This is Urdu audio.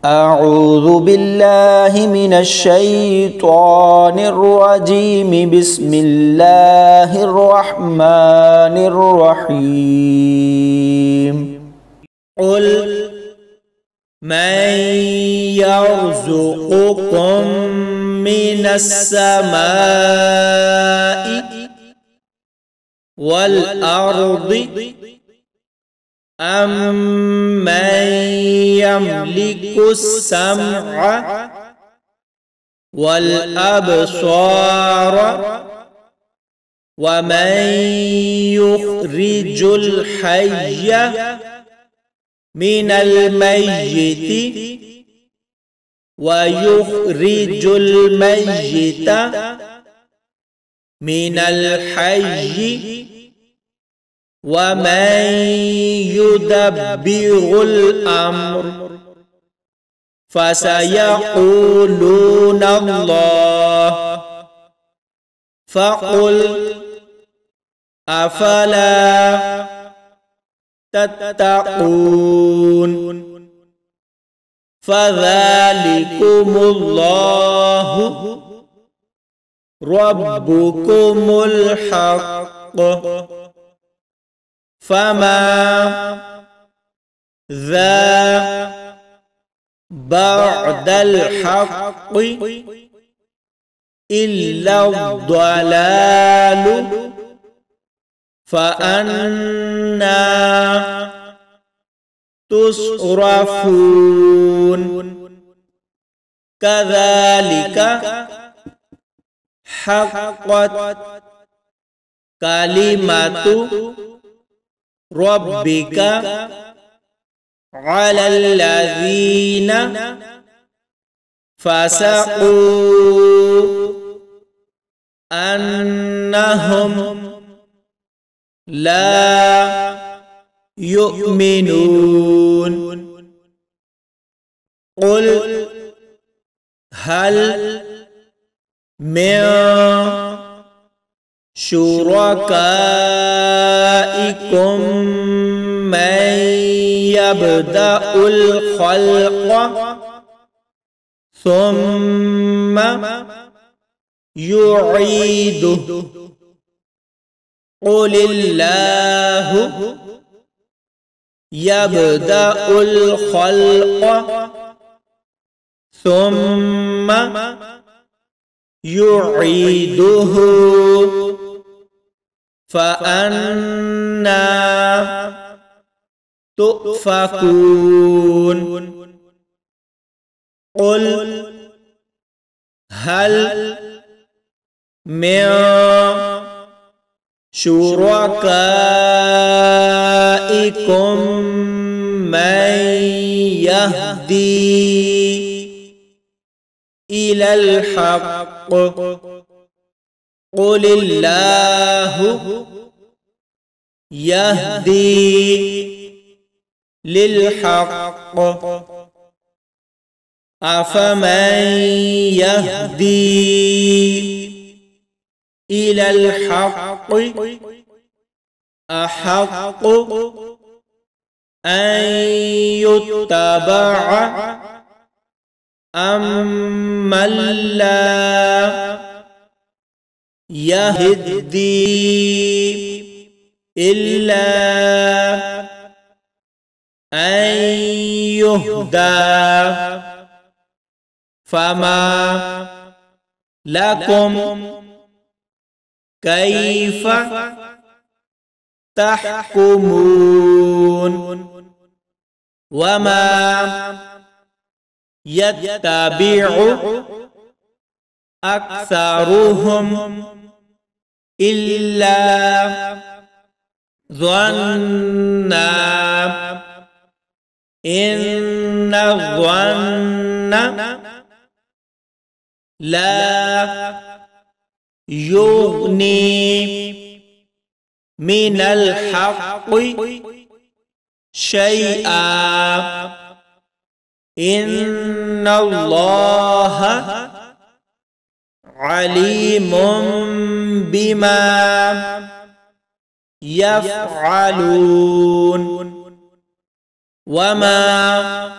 أعوذ بالله من الشيطان الرجيم بسم الله الرحمن الرحيم قل من يرزقكم من السماء والأرض أَمَّن يَمْلِكُ السَّمْعَ وَالْأَبْصَارَ وَمَن يُخْرِجُ الْحَيَّ مِنَ الْمَيِّتِ وَيُخْرِجُ الْمَيِّتَ مِنَ الْحَيِّ وَمَن يُدَبِّرُ الْأَمْرَ فَسَيَقُولُونَ اللَّهُ فَقُلْ أَفَلَا تَتَّقُونَ فَذَلِكُمُ اللَّهُ رَبُّكُمُ الْحَقُّ فما ذا بعد الحق إلا الضلال فأنى تصرفون كذلك حقت كلمة ربك على الذين فسقوا أنهم لا يؤمنون قل هل من شركائكم من يبدأ الخلق ثم يعيده قل الله يبدأ الخلق ثم يعيده فأنى تؤفكون قل هل من شركائكم من يهدي إلى الحق قل الله يهدي للحق أفمن يهدي إلى الحق أحق أن يتبع أمن لا يهدي إلا أن يهدى فما لكم كيف تحكمون وما يتبع أكثرهم إلا ظنا إن الظن لا يغني من الحق شيئا إن الله عليم بما يفعلون وما